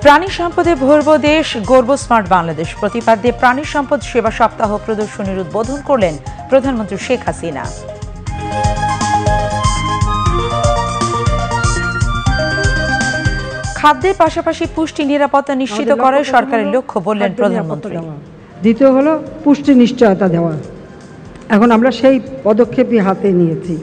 প্রাণী সম্পদে ভরব দেশ, গর্ব স্মার্ট বাংলাদেশ প্রতিপাদ্যে প্রাণী সম্পদ সেবা সপ্তাহ প্রদর্শনীর উদ্বোধন করলেন প্রধানমন্ত্রী শেখ হাসিনা। খাদ্যের পাশাপাশি পুষ্টি নিরাপত্তা নিশ্চিত করাই সরকারের লক্ষ্য বললেন প্রধানমন্ত্রী। দ্বিতীয় হলো পুষ্টি নিশ্চয়তা দেওয়া। এখন আমরা সেই পদক্ষেপই হাতে নিয়েছি।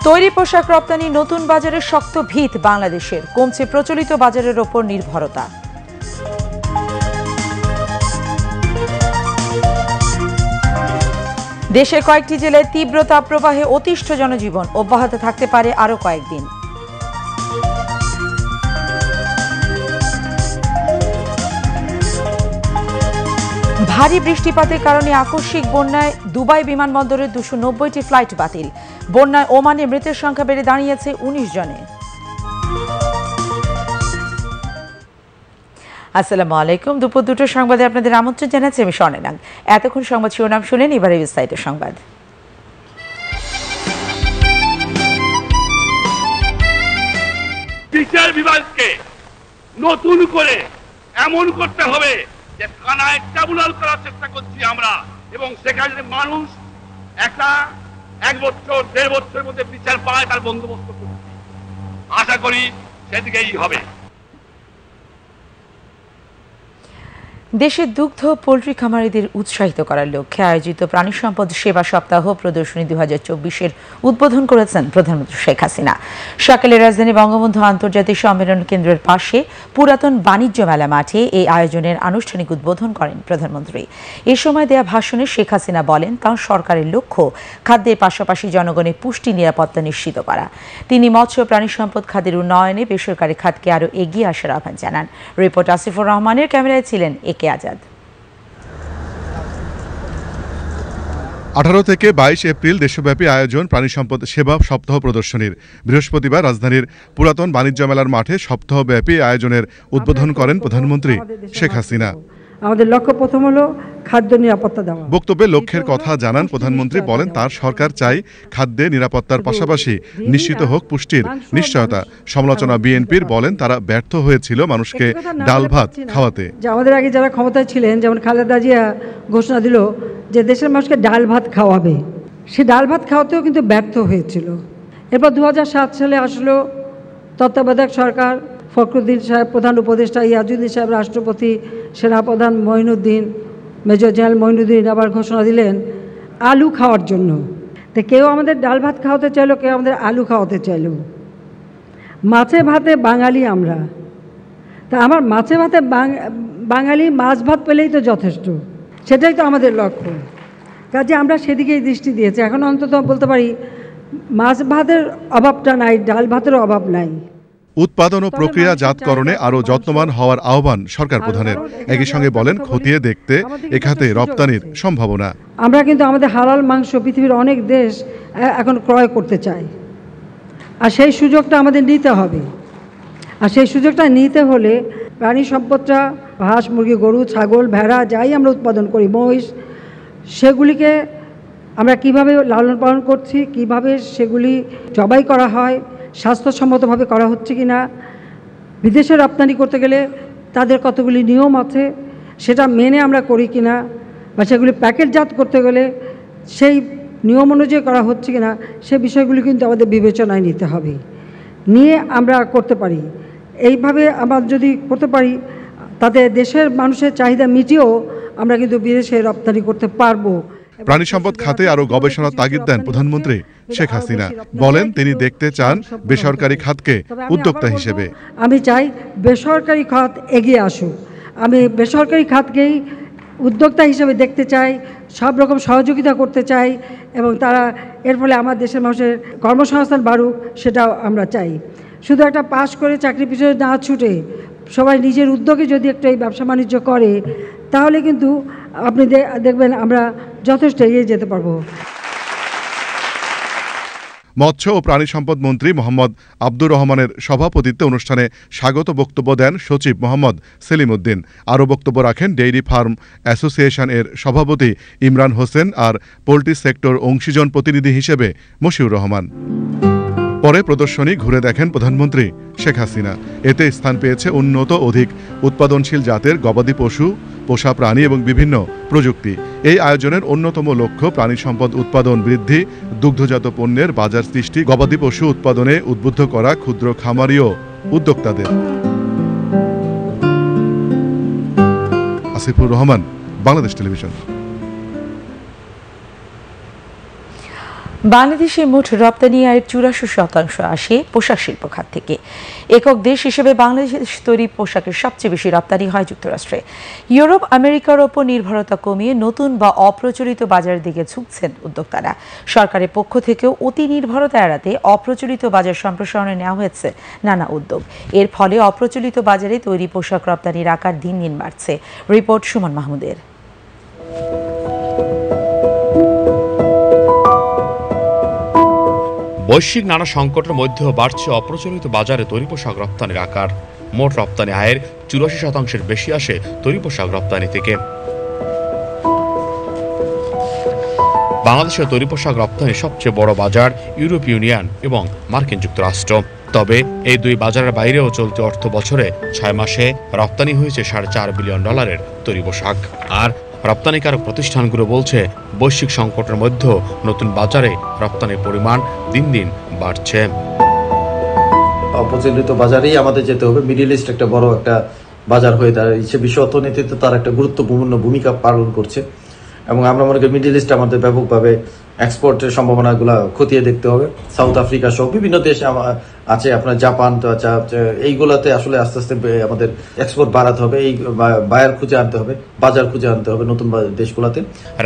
তৈরি পোশাক রপ্তানি নতুন বাজারের শক্ত ভিত বাংলাদেশের, কমছে প্রচলিত বাজারের ওপর নির্ভরতা। দেশের কয়েকটি জেলায় তীব্র তাপপ্রবাহে অতিষ্ঠ জনজীবন, অব্যাহত থাকতে পারে আরও কয়েকদিন। ভারী বৃষ্টিপাতের কারণে আকস্মিক বন্যায় দুবাই বিমানবন্দরের 290টি ফ্লাইট বাতিল। বন্যায় ওমানে মৃতের সংখ্যা বেড়ে দাঁড়িয়েছে 19 জনে। আসসালামু আলাইকুম। দুপুর 2টোর সংবাদে আপনাদের আমন্ত্রণ জানাচ্ছি আমি স্বর্ণাং। এতক্ষণ সংবাদ শিরোনাম শুনেন, এবারে বিস্তারিত সংবাদ। বিচার বিভাগকে নতুন করে এমন করতে হবে যে থানায় ট্রাইব্যুনাল করার চেষ্টা করছি আমরা, এবং সেখানে মানুষ এক বছর 1.5 বছরের মধ্যে বিচার পায় তার বন্দোবস্ত করছি। আশা করি সেদিকেই হবে। দেশের দুগ্ধ পোল্ট্রি খামারিদের উৎসাহিত করার লক্ষ্যে আয়োজিত প্রাণী সম্পদ সেবা সপ্তাহ প্রদর্শনী 2024-এর উদ্বোধন করেছেন প্রধানমন্ত্রী শেখ হাসিনা। সকালে রাজধানী বঙ্গবন্ধু আন্তর্জাতিক সম্মেলন কেন্দ্রের পাশে পুরাতন বাণিজ্য মেলা মাঠে এই আয়োজনের আনুষ্ঠানিক উদ্বোধন করেন প্রধানমন্ত্রী। এ সময় দেয়া ভাষণে শেখ হাসিনা বলেন, তাঁর সরকারের লক্ষ্য খাদ্যের পাশাপাশি জনগণের পুষ্টি নিরাপত্তা নিশ্চিত করা। তিনি মৎস্য প্রাণী সম্পদ খাতের উন্নয়নে বেসরকারি খাতকে আরও এগিয়ে আসার আহ্বান জানান। রিপোর্ট আসিফুর রহমানের, ক্যামেরায় ছিলেন আজাদ। 18 থেকে 22 এপ্রিল দেশব্যাপী আয়োজন প্রাণী সম্পদ সেবা সপ্তাহ প্রদর্শনীর। বৃহস্পতিবার রাজধানীর পুরাতন বাণিজ্য মেলার মাঠে সপ্তাহব্যাপী আয়োজনের উদ্বোধন করেন প্রধানমন্ত্রী শেখ হাসিনা। আমাদের লক্ষ্য প্রথম হলো খাদ্য নিরাপত্তা দেওয়া। বক্তব্যে লক্ষ্যের কথা জানান প্রধানমন্ত্রী, বলেন তার সরকার চায় খাদ্যে নিরাপত্তার পাশাপাশি নিশ্চিত হোক পুষ্টির নিশ্চয়তা। সমালোচনা বিএনপির, বলেন তারা ব্যর্থ হয়েছিল মানুষকে ডাল ভাত খাওয়াতে। আমাদের আগে যারা ক্ষমতায় ছিলেন, যেমন খালেদা জিয়া ঘোষণা দিল যে দেশের মানুষকে ডাল ভাত খাওয়াবে, সে ডাল ভাত খাওয়াতেও কিন্তু ব্যর্থ হয়েছিল। এরপর 2007 সালে আসলো তত্ত্বাবধায়ক সরকার, ফখরুদ্দিন সাহেব প্রধান উপদেষ্টা, ইয়াজুদ্দিন সাহেব রাষ্ট্রপতি, সেনাপ্রধান মঈনুদ্দিন, মেজর জেনারেল মঈনুদ্দিন আবার ঘোষণা দিলেন আলু খাওয়ার জন্য। তো কেউ আমাদের ডাল ভাত খাওয়াতে চাইলো, কেউ আমাদের আলু খাওয়াতে চাইলো। মাছে ভাতে বাঙালি আমরা, তা আমার মাছে ভাতে বাঙালি, মাছ ভাত পেলেই তো যথেষ্ট, সেটাই তো আমাদের লক্ষ্য। কাজে আমরা সেদিকেই দৃষ্টি দিয়েছি। এখন অন্তত বলতে পারি মাছ ভাতের অভাবটা নাই, ডাল ভাতেরও অভাব নাই। উৎপাদন ও প্রক্রিয়াজাতকরণে আরও যত্নবান হওয়ার আহ্বান সরকার প্রধানের। একই সঙ্গে বলেন খতিয়ে দেখতে এ খাতে রপ্তানির সম্ভাবনা। আমরা কিন্তু আমাদের হালাল মাংস পৃথিবীর অনেক দেশ এখন ক্রয় করতে চায়, আর সেই সুযোগটা আমাদের নিতে হবে। আর সেই সুযোগটা নিতে হলে প্রাণী সম্পদটা, হাঁস মুরগি গরু ছাগল ভেড়া যাই আমরা উৎপাদন করি, মহিষ, সেগুলিকে আমরা কিভাবে লালন পালন করছি, কিভাবে সেগুলি জবাই করা হয়, স্বাস্থ্যসম্মতভাবে করা হচ্ছে কি না, বিদেশে রপ্তানি করতে গেলে তাদের কতগুলি নিয়ম আছে সেটা মেনে আমরা করি কি না, বা সেগুলি প্যাকেটজাত করতে গেলে সেই নিয়ম অনুযায়ী করা হচ্ছে কি না, সে বিষয়গুলি কিন্তু আমাদের বিবেচনায় নিতে হবে, নিয়ে আমরা করতে পারি। এইভাবে আমরা যদি করতে পারি তাতে দেশের মানুষের চাহিদা মিটিয়েও আমরা কিন্তু বিদেশে রপ্তানি করতে পারবো। প্রাণী সম্পদ খাতে আরও গবেষণার তাগিদ দেন প্রধানমন্ত্রী শেখ হাসিনা। বলেন তিনি দেখতে চান বেসরকারি খাতকে উদ্যোক্তা হিসেবে। আমি চাই বেসরকারি খাত এগিয়ে আসুক, আমি বেসরকারি খাতকেই উদ্যোক্তা হিসেবে দেখতে চাই, সব রকম সহযোগিতা করতে চাই, এবং তারা এর ফলে আমার দেশের মানুষের কর্মসংস্থান বাড়ুক সেটাও আমরা চাই। শুধু একটা পাশ করে চাকরি পিছনে না ছুটে সবাই নিজের উদ্যোগে যদি একটু এই ব্যবসা বাণিজ্য করে, তাহলে কিন্তু আপনি দেখবেন আমরা যথেষ্ট এগিয়ে যেতে পারবো। মৎস্য ও প্রাণী সম্পদ মন্ত্রী মোহাম্মদ আব্দুর রহমানের সভাপতিত্বে অনুষ্ঠানে স্বাগত বক্তব্য দেন সচিব মোহাম্মদ সেলিম উদ্দিন। আরও বক্তব্য রাখেন ডেইরি ফার্ম অ্যাসোসিয়েশন এর সভাপতি ইমরান হোসেন আর পোল্ট্রি সেক্টর অংশীজন প্রতিনিধি হিসেবে মশিউর রহমান। পরে প্রদর্শনী ঘুরে দেখেন প্রধানমন্ত্রী শেখ হাসিনা। এতে স্থান পেয়েছে উন্নত অধিক উৎপাদনশীল জাতের গবাদি পশু, পোষা প্রাণী এবং বিভিন্ন প্রযুক্তি। এই আয়োজনের অন্যতম লক্ষ্য প্রাণী সম্পদ উৎপাদন বৃদ্ধি, দুগ্ধজাত পণ্যের বাজার সৃষ্টি, গবাদি পশু উৎপাদনে উদ্বুদ্ধ করা ক্ষুদ্র খামারি ও উদ্যোক্তাদের। আসিফুর রহমান, বাংলাদেশ টেলিভিশন। বাংলাদেশে মোট রপ্তানি আয়ের 84% আসে পোশাক শিল্প খাত থেকে। একক দেশ হিসেবে বাংলাদেশ তৈরি পোশাকের সবচেয়ে বেশি রপ্তানি হয় যুক্তরাষ্ট্রে। ইউরোপ, আমেরিকার ওপর নির্ভরতা কমিয়ে নতুন বা অপ্রচলিত বাজারের দিকে ঝুঁকছেন উদ্যোক্তারা। সরকারের পক্ষ থেকেও অতি নির্ভরতা এড়াতে অপ্রচলিত বাজার সম্প্রসারণে নেওয়া হয়েছে নানা উদ্যোগ। এর ফলে অপ্রচলিত বাজারে তৈরি পোশাক রপ্তানির আকার দিন দিন বাড়ছে। রিপোর্ট সুমন মাহমুদের। বৈশ্বিক নানা সংকটের মধ্যেও বাড়ছে অপ্রচলিত বাজারে তৈরি পোশাক রপ্তানির আকার। মোট রপ্তানি আয়ের 84% বেশি আসে তৈরি পোশাক রপ্তানি থেকে। বাংলাদেশের তৈরি পোশাক রপ্তানির সবচেয়ে বড় বাজার ইউরোপীয় ইউনিয়ন এবং মার্কিন যুক্তরাষ্ট্র। তবে এই দুই বাজারের বাইরেও চলতি অর্থ বছরে 6 মাসে রপ্তানি হয়েছে $4.5 বিলিয়ন তৈরি পোশাক। আর রপ্তানিকারক প্রতিষ্ঠানগুলো বলছে, বৈশ্বিক সংকটের মধ্যেও নতুন বাজারে রপ্তানির পরিমাণ দিন দিন বাড়ছে। অপ্রচলিত বাজারেই আমাদের যেতে হবে। মিডল ইস্ট একটা বড় একটা বাজার হয়ে দাঁড়িয়েছে, বিশ্ব অর্থনীতিতে তার একটা গুরুত্বপূর্ণ ভূমিকা পালন করছে এবং আমরা মনে করি মিডল ইস্ট আমাদের ব্যাপকভাবে এক্সপোর্টের সম্ভাবনাগুলো খতিয়ে দেখতে হবে। সাউথ আফ্রিকা সহ বিভিন্ন দেশ আছে, আপনার জাপান তো আছে, এইগুলাতে আসলে আস্তে আস্তে আমাদের এক্সপোর্ট বাড়াতে হবে, এই বায়ার খুঁজে আনতে হবে, বাজার খুঁজে আনতে হবে নতুন দেশগুলোতে।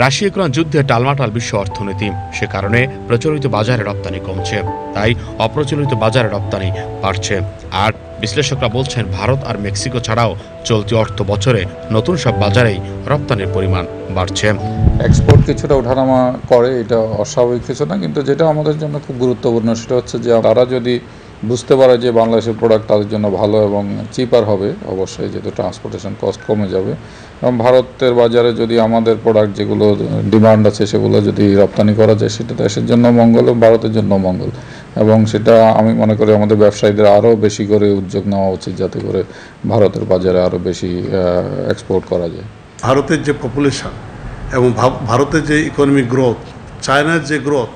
রাশিয়া ইউক্রেন যুদ্ধে টালমাটাল বিশ্ব অর্থনীতি, সে কারণে প্রচলিত বাজারে রপ্তানি কমছে, তাই অপ্রচলিত বাজারে রপ্তানি বাড়ছে। আর বিশ্লেষকরা বলছেন, ভারত আর মেক্সিকো ছাড়াও চলতি অর্থ বছরে নতুন সব বাজারেই রপ্তানির পরিমাণ বাড়ছে। এক্সপোর্ট কিছুটা ওঠানামা করে, এটা অস্বাভাবিক কিছু না, কিন্তু যেটা আমাদের জন্য খুব গুরুত্বপূর্ণ সেটা হচ্ছে যে তারা যদি বুঝতে পারে যে বাংলাদেশের প্রোডাক্ট তাদের জন্য ভালো এবং চিপার হবে, অবশ্যই যেহেতু ট্রান্সপোর্টেশন কস্ট কমে যাবে, এবং ভারতের বাজারে যদি আমাদের প্রোডাক্ট যেগুলো ডিমান্ড আছে সেগুলো যদি রপ্তানি করা যায়, সেটা দেশের জন্য মঙ্গল এবং ভারতের জন্য মঙ্গল। এবং সেটা আমি মনে করি আমাদের ব্যবসায়ীদের আরও বেশি করে উদ্যোগ নেওয়া উচিত, যাতে করে ভারতের বাজারে আরও বেশি এক্সপোর্ট করা যায়। ভারতের যে পপুলেশন এবং ভারতের যে ইকোনমিক গ্রোথ, চায়নার যে গ্রোথ,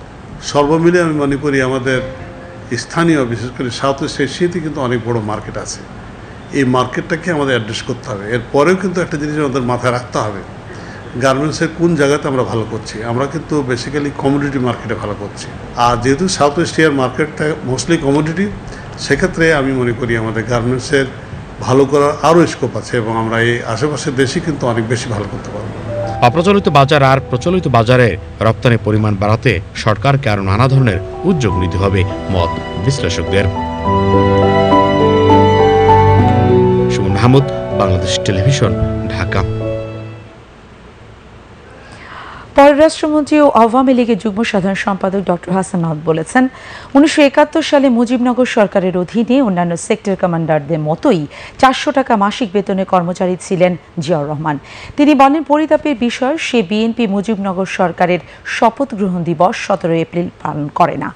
সর্বমিলে আমি মনে করি আমাদের স্থানীয় বিশেষ করে সাউথ ইস্ট এশিয়াতে কিন্তু অনেক বড় মার্কেট আছে। এই মার্কেটটাকে আমাদের অ্যাড্রেস করতে হবে। এরপরেও কিন্তু একটা জিনিস আমাদের মাথায় রাখতে হবে, গার্মেন্টসের কোন জায়গাতে আমরা ভালো করছি। আমরা কিন্তু বেসিক্যালি কমোডিটি মার্কেটে ভালো করছি, আর যেহেতু সাউথ এশিয়ার মার্কেটটা মোস্টলি কমোডিটি, সেক্ষেত্রে আমি মনে করি আমাদের গার্মেন্টসের ভালো করার আরও স্কোপ আছে এবং আমরা এই আশেপাশের দেশে কিন্তু অনেক বেশি ভালো করতে পারবো। অপ্রচলিত বাজার আর প্রচলিত বাজারে রপ্তানির পরিমাণ বাড়াতে সরকারকে আরও নানা ধরনের উদ্যোগ নিতে হবে মত বিশ্লেষকদের। সুমন মাহমুদ, বাংলাদেশ টেলিভিশন, ঢাকা। পররাষ্ট্রমন্ত্রী ও আওয়ামী লীগের যুগ্ম সাধারণ সম্পাদক ডক্টর হাসান মাহমুদ বলেছেন, 1971 সালে মুজিবনগর সরকারের অধীনে অন্যান্য সেক্টর কমান্ডারদের মতোই 400 টাকা মাসিক বেতনে কর্মচারী ছিলেন জিয়াউর রহমান। তিনি বলেন, পরিতাপের বিষয় সে বিএনপি মুজিবনগর সরকারের শপথ গ্রহণ দিবস 17 এপ্রিল পালন করে না।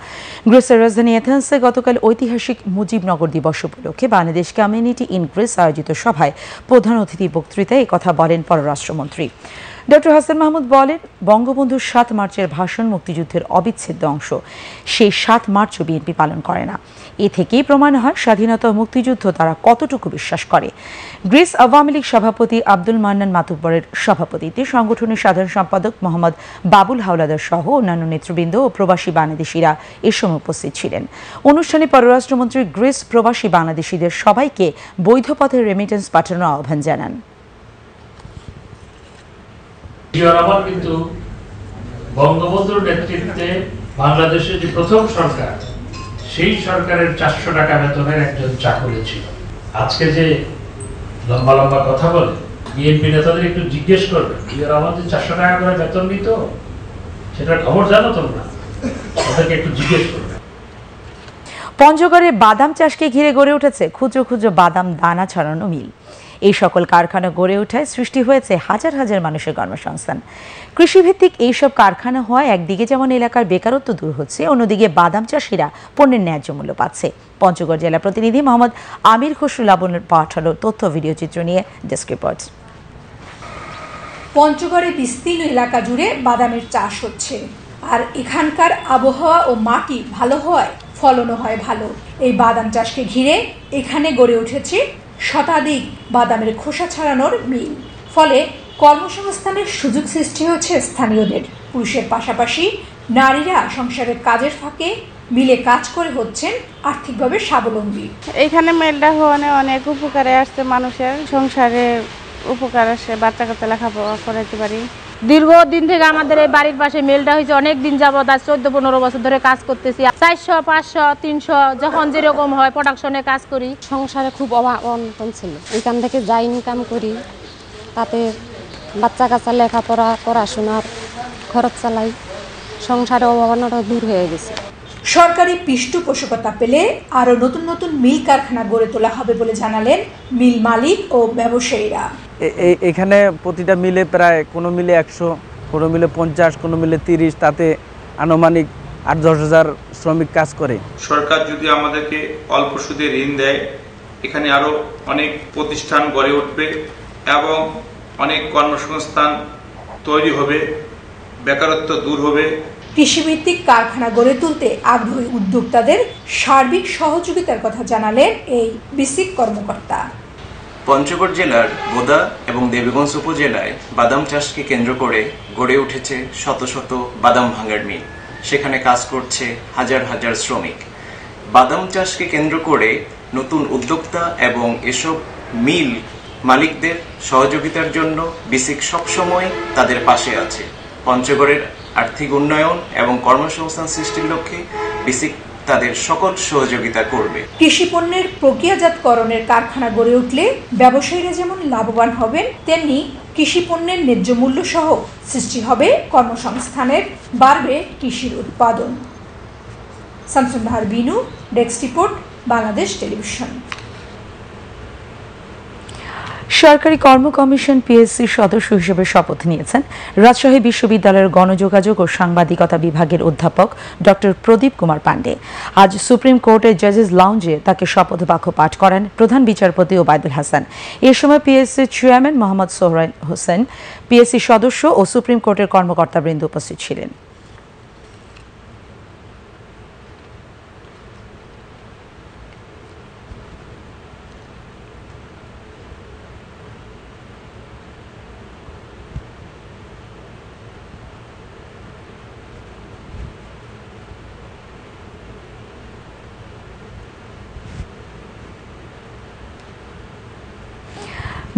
গ্রিসের রাজধানী এথেন্সে গতকাল ঐতিহাসিক মুজিবনগর দিবস উপলক্ষে বাংলাদেশ কমিউনিটি ইন গ্রিস আয়োজিত সভায় প্রধান অতিথি বক্তৃতায় একথা বলেন পররাষ্ট্রমন্ত্রী। ডক্টর হাসান মাহমুদ বলেন, বঙ্গবন্ধুর 7 মার্চের ভাষণ মুক্তিযুদ্ধের অবিচ্ছেদ্য অংশ। সেই 7 মার্চও বিএনপি পালন করে না। এ থেকেই প্রমাণ হয় স্বাধীনতা ও মুক্তিযুদ্ধ তারা কতটুকু বিশ্বাস করে। গ্রিস আওয়ামী লীগ সভাপতি আব্দুল মান্নান মাতুব্বরের সভাপতিত্বে সংগঠনের সাধারণ সম্পাদক মোহাম্মদ বাবুল হাওলাদার সহ অন্যান্য নেতৃবৃন্দ ও প্রবাসী বাংলাদেশিরা এ সময় উপস্থিত ছিলেন। অনুষ্ঠানে পররাষ্ট্রমন্ত্রী গ্রিস প্রবাসী বাংলাদেশিদের সবাইকে বৈধ পথে রেমিটেন্স পাঠানোর আহ্বান জানান। জিয়াউর রহমান কিন্তু বঙ্গবন্ধুর নেতৃত্বে বাংলাদেশের যে প্রথম সরকার, সেই সরকারের 400 টাকা বেতনের একজন চাকরি ছিল। আজকে যে লম্বা লম্বা কথা বলে, বিএনপি নেতাদের একটু জিজ্ঞেস করবে, জিয়াউর রহমান যে 400 টাকা করে বেতন নিত, সেটার খবর জানো তোমরা? ওদেরকে একটু জিজ্ঞেস করবে। পঞ্চগড়ে বাদাম চাষকে ঘিরে গড়ে উঠেছে ক্ষুদ্র ক্ষুদ্র বাদাম দানা ছড়ানো মিল। এই সকল কারখানা গড়ে ওঠায় সৃষ্টি হয়েছে হাজার হাজার মানুষের কর্মসংস্থান। কৃষিভিত্তিক এইসব কারখানা হওয়ায় একদিকে যেমন এলাকার বেকারত্ব দূর হচ্ছে, অন্যদিকে বাদাম চাষিরা পণ্যের ন্যায্য মূল্য পাচ্ছে। পঞ্চগড় জেলা প্রতিনিধি মোহাম্মদ আমির খসরু লাবণের পাঠানো তথ্য ভিডিও চিত্র নিয়ে ডেস্ক রিপোর্ট। পঞ্চগড়ে বিস্তীর্ণ এলাকা জুড়ে বাদামের চাষ হচ্ছে, আর এখানকার আবহাওয়া ও মাটি ভালো হওয়ায় ফলনও হয় ভালো। এই বাদাম চাষকে ঘিরে এখানে গড়ে উঠেছে শতাধিক বাদামের খোসা ছাড়ানোর মিল, ফলে কর্মসংস্থানের সুযোগ সৃষ্টি হচ্ছে স্থানীয়দের। পুরুষের পাশাপাশি নারীরা সংসারের কাজের ফাঁকে মিলে কাজ করে হচ্ছেন আর্থিকভাবে স্বাবলম্বী। এখানে মেলটা হওয়ানে অনেক উপকারে আসছে, মানুষের সংসারে উপকার আসে, বাচ্চা কাচ্চা লেখাপড়া করাইতে পারি। দীর্ঘদিন থেকে আমাদের এই বাড়ির পাশে মিলটা হয়েছে, অনেক দিন যাবত, আজ 14-15 বছর ধরে কাজ করতেছি। 400, 500, 300 যখন যেরকম হয় প্রোডাকশনে কাজ করি। সংসারে খুব অনটন ছিল, এখান থেকে যা ইনকাম করি তাতে বাচ্চা কাচ্চা লেখাপড়া, পড়াশোনার খরচ চালাই, সংসারে অভাবনাটা দূর হয়ে গেছে। সরকারি পৃষ্ঠপোষকতা পেলে আরও নতুন নতুন মিল কারখানা গড়ে তোলা হবে বলে জানালেন মিল মালিক ও ব্যবসায়ীরা। এখানে প্রতিটা মিলে প্রায় কোনো মিলে 100, কোনো মিলে 50, কোনো মিলে 30, তাতে আনুমানিক 8-10 হাজার শ্রমিক কাজ করে। সরকার যদি আমাদেরকে অল্প সুদে ঋণ দেয়, এখানে আরও অনেক প্রতিষ্ঠান গড়ে উঠবে এবং অনেক কর্মসংস্থান তৈরি হবে, বেকারত্ব দূর হবে। কৃষিভিত্তিক কারখানা গড়ে তুলতে আগ্রহী উদ্যোক্তাদের সার্বিক সহযোগিতার কথা জানালেন এই বিসিক কর্মকর্তা। পঞ্চগড় জেলার বোদা এবং দেবীগঞ্জ উপজেলায় বাদাম চাষকে কেন্দ্র করে গড়ে উঠেছে শত শত বাদাম ভাঙার মিল। সেখানে কাজ করছে হাজার হাজার শ্রমিক। বাদাম চাষকে কেন্দ্র করে নতুন উদ্যোক্তা এবং এসব মিল মালিকদের সহযোগিতার জন্য বিসিক সবসময় তাদের পাশে আছে। পঞ্চগড়ের আর্থিক উন্নয়ন এবং কর্মসংস্থান সৃষ্টির লক্ষ্যে বিসিক তাদের সকল সহযোগিতা করবে। কৃষি পণ্যের প্রক্রিয়াজাতকরণের কারখানা গড়ে উঠলে ব্যবসায়ীরা যেমন লাভবান হবেন, তেমনি কৃষি পণ্যের ন্যায্য মূল্য সহ সৃষ্টি হবে কর্মসংস্থানের, বাড়বে কৃষির উৎপাদন। Shamsun Nahar Binu, desk report, Bangladesh television. সরকারি কর্ম কমিশন পিএসসির সদস্য হিসেবে শপথ নিয়েছেন রাজশাহী বিশ্ববিদ্যালয়ের গণযোগাযোগ ও সাংবাদিকতা বিভাগের অধ্যাপক ডক্টর প্রদীপ কুমার পাণ্ডে। আজ সুপ্রিম কোর্টের জাজেস লাউঞ্জে তাকে শপথ বাক্য পাঠ করেন প্রধান বিচারপতি ওবায়দুল হাসান। এ সময় পিএসসির চেয়ারম্যান মোহাম্মদ সোহরান হোসেন, পিএসসি সদস্য ও সুপ্রিম কোর্টের কর্মকর্তাবৃন্দ উপস্থিত ছিলেন।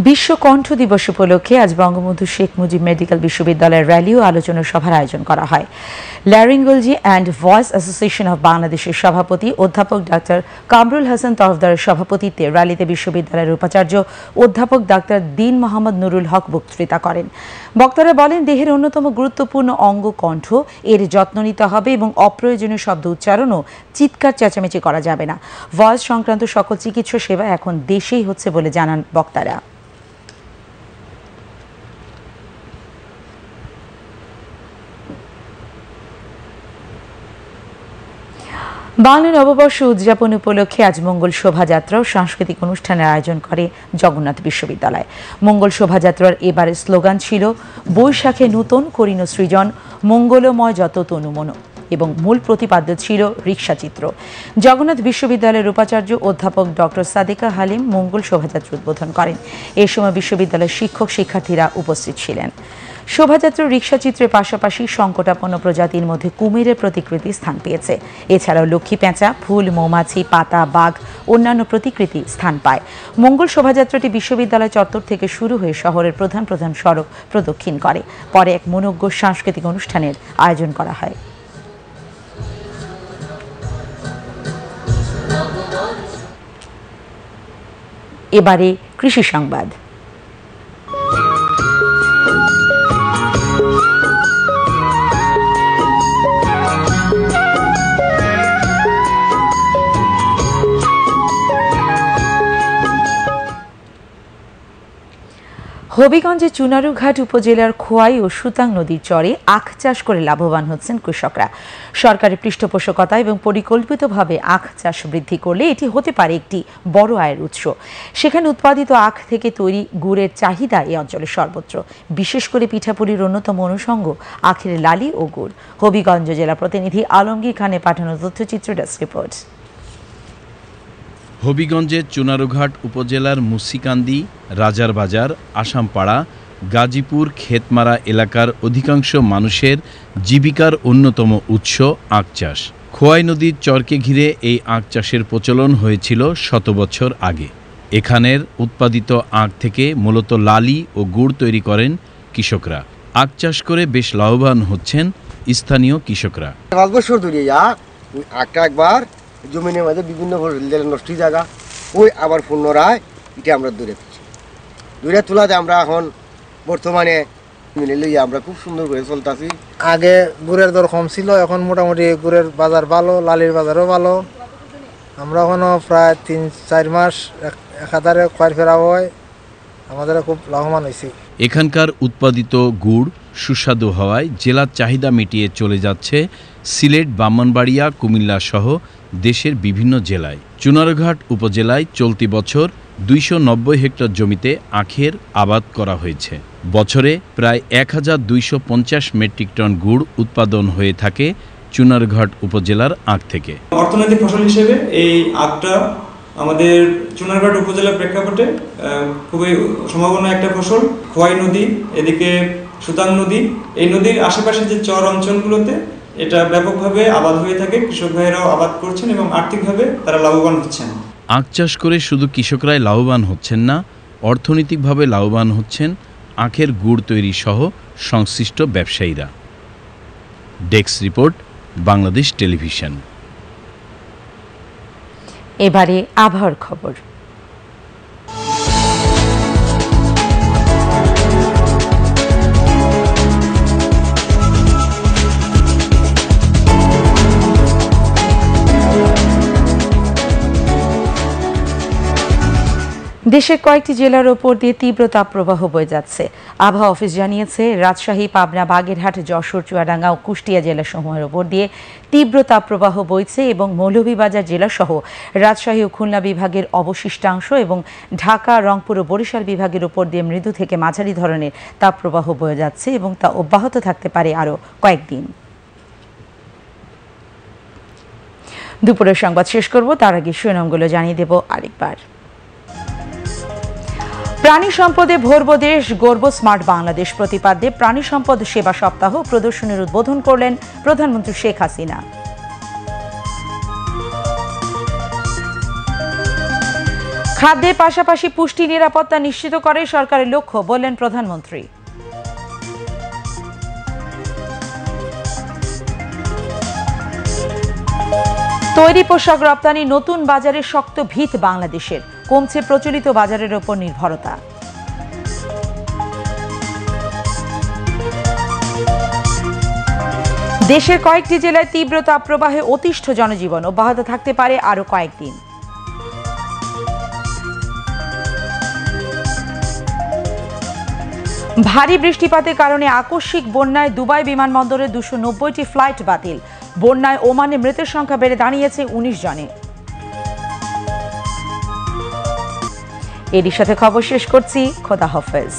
বিশ্ব কণ্ঠ দিবস উপলক্ষে আজ বঙ্গবন্ধু শেখ মুজিব মেডিকেল বিশ্ববিদ্যালয়ের র্যালি ও আলোচনা সভার আয়োজন করা হয়। ল্যারিঙ্গোলজি অ্যান্ড ভয়েস অ্যাসোসিয়েশন অব বাংলাদেশের সভাপতি অধ্যাপক ডাক্তার কামরুল হাসান তরফদারের সভাপতিত্বে র্যালিতে বিশ্ববিদ্যালয়ের উপাচার্য অধ্যাপক ডাক্তার দীন মোহাম্মদ নুরুল হক বক্তৃতা করেন। বক্তারা বলেন, দেহের অন্যতম গুরুত্বপূর্ণ অঙ্গ কণ্ঠ, এর যত্ন নিতে হবে এবং অপ্রয়োজনীয় শব্দ উচ্চারণ ও চিৎকার চেঁচামেচি করা যাবে না। ভয়েস সংক্রান্ত সকল চিকিৎসা সেবা এখন দেশেই হচ্ছে বলে জানান বক্তারা। বাংলা নববর্ষ উদযাপন উপলক্ষে আজ মঙ্গল শোভাযাত্রা ও সাংস্কৃতিক অনুষ্ঠানের আয়োজন করে জগন্নাথ বিশ্ববিদ্যালয়। মঙ্গল শোভাযাত্রার এবারের স্লোগান ছিল বৈশাখে নূতন করিন সৃজন, মঙ্গলময় যত তনুমন, এবং মূল প্রতিপাদ্য ছিল রিক্সাচিত্র। জগন্নাথ বিশ্ববিদ্যালয়ের উপাচার্য অধ্যাপক ডক্টর সাদিকা হালিম মঙ্গল শোভাযাত্রা উদ্বোধন করেন। এ সময় বিশ্ববিদ্যালয়ের শিক্ষক শিক্ষার্থীরা উপস্থিত ছিলেন। শোভাযাত্রার রিক্সাচিত্রের পাশাপাশি সংকটাপন্ন প্রজাতির মধ্যে কুমিরের প্রতিকৃতি স্থান পেয়েছে। এছাড়াও লক্ষ্মী পেঁচা, ফুল, মৌমাছি, পাতা, বাঘ, অন্যান্য প্রতিকৃতি স্থান পায়। মঙ্গল শোভাযাত্রাটি বিশ্ববিদ্যালয় চত্বর থেকে শুরু হয়ে শহরের প্রধান প্রধান সড়ক প্রদক্ষিণ করে। পরে এক মনোজ্ঞ সাংস্কৃতিক অনুষ্ঠানের আয়োজন করা হয়। এবারে কৃষি সংবাদ। হবিগঞ্জে চুনারুঘাট উপজেলার খোয়াই ও সুতাং নদীর চরে আখ চাষ করে লাভবান হচ্ছেন কৃষকরা। সরকারি পৃষ্ঠপোষকতা এবং পরিকল্পিতভাবে আখ চাষ বৃদ্ধি করলে এটি হতে পারে একটি বড় আয়ের উৎস। সেখানে উৎপাদিত আখ থেকে তৈরি গুড়ের চাহিদা এই অঞ্চলে সর্বত্র, বিশেষ করে পিঠাপুলির অন্যতম অনুষঙ্গ আখের লালি ও গুড়। হবিগঞ্জ জেলা প্রতিনিধি আলমগীর খানের পাঠানো তথ্যচিত্র ডেস্ক রিপোর্ট। হবিগঞ্জের চুনারুঘাট উপজেলার মুসিকান্দি, রাজারবাজার, আসামপাড়া, গাজীপুর, ক্ষেতমারা এলাকার অধিকাংশ মানুষের জীবিকার অন্যতম উৎস আখ চাষ। খোয়াই নদীর চরকে ঘিরে এই আখ চাষের প্রচলন হয়েছিল শত বছর আগে। এখানের উৎপাদিত আখ থেকে মূলত লালি ও গুড় তৈরি করেন কৃষকরা। আখ চাষ করে বেশ লাভবান হচ্ছেন স্থানীয় কৃষকরা। জমিনের মধ্যে বিভিন্ন নষ্ট জায়গা ওই আবার পুনরায় এটা আমরা দূরে তোলাতে আমরা এখন বর্তমানে মিলে লইয়া আমরা খুব সুন্দর করে চলতেছি। আগে গুড়ের দর কম ছিল, এখন মোটামুটি গুড়ের বাজার ভালো, লালির বাজারও ভালো। আমরা এখনো প্রায় ৩-৪ মাস একাধারে খয়ের ফেরা হয়, আমাদের খুব লাভবান হয়েছি। এখানকার উৎপাদিত গুড় সুস্বাদু হওয়ায় জেলার চাহিদা মিটিয়ে চলে যাচ্ছে সিলেট, ব্রাহ্মণবাড়িয়া, কুমিল্লা সহ দেশের বিভিন্ন জেলায়। চুনারুঘাট উপজেলায় চলতি বছর ২৯০ হেক্টর জমিতে আখের আবাদ করা হয়েছে। বছরে প্রায় ১,২৫০ মেট্রিক টন গুড় উৎপাদন হয়ে থাকে চুনারুঘাট উপজেলার আখ থেকে। অর্থনৈতিক ফসল হিসেবে এই আখটা আমাদের চুনারুঘাট উপজেলার প্রেক্ষাপটে খুবই সম্ভাবনা একটা ফসল। খোয়াই নদী, এদিকে সুতাং নদী, এই নদীর আশেপাশে যে চর অঞ্চলগুলোতে এটা ব্যাপকভাবে আবাদ হয়ে থাকে। কৃষক ভাইয়েরাও আবাদ করছেন এবং আর্থিকভাবে তারা লাভবান হচ্ছেন। আখ চাষ করে শুধু কৃষকরাই লাভবান হচ্ছেন না, অর্থনৈতিকভাবে লাভবান হচ্ছেন আখের গুড় তৈরি সহ সংশ্লিষ্ট ব্যবসায়ীরা। Desk report, Bangladesh television. এবারে আবহাওয়ার খবর। দেশের কয়েকটি জেলার ওপর দিয়ে তীব্র তাপপ্রবাহ বয়ে যাচ্ছে। আবহাওয়া অফিস জানিয়েছে, রাজশাহী, পাবনা, বাগেরহাট, যশোর, চুয়াডাঙ্গা ও কুষ্টিয়া জেলাসমূহের ওপর দিয়ে তীব্র তাপপ্রবাহ বইছে এবং মৌলভীবাজার জেলাসহ রাজশাহী ও খুলনা বিভাগের অবশিষ্টাংশ এবং ঢাকা, রংপুর ও বরিশাল বিভাগের ওপর দিয়ে মৃদু থেকে মাঝারি ধরনের তাপপ্রবাহ বয়ে যাচ্ছে এবং তা অব্যাহত থাকতে পারে আরও কয়েকদিন। দুপুরের সংবাদ শেষ করব, তার আগে শিরোনামগুলো জানিয়ে দেব আরেকবার। প্রাণী সম্পদে ভরবো দেশ, গর্ব স্মার্ট বাংলাদেশ প্রতিপাদ্যে প্রাণী সম্পদ সেবা সপ্তাহ প্রদর্শনীর উদ্বোধন করলেন প্রধানমন্ত্রী শেখ হাসিনা। খাদ্যের পাশাপাশি পুষ্টি নিরাপত্তা নিশ্চিত করে সরকারের লক্ষ্য, বললেন প্রধানমন্ত্রী। তৈরি পোশাক রপ্তানি নতুন বাজারে শক্ত ভিত বাংলাদেশের, কমছে প্রচলিত বাজারের ওপর নির্ভরতা। দেশের কয়েকটি জেলায় তীব্র তাপপ্রবাহে অতিষ্ঠ জনজীবন, অব্যাহত থাকতে পারে আরও কয়েকদিন। ভারী বৃষ্টিপাতের কারণে আকস্মিক বন্যায় দুবাই বিমানবন্দরে 290টি ফ্লাইট বাতিল। বন্যায় ওমানে মৃতের সংখ্যা বেড়ে দাঁড়িয়েছে 19 জনে। এরই সাথে খবর শেষ করছি। খোদা হাফেজ।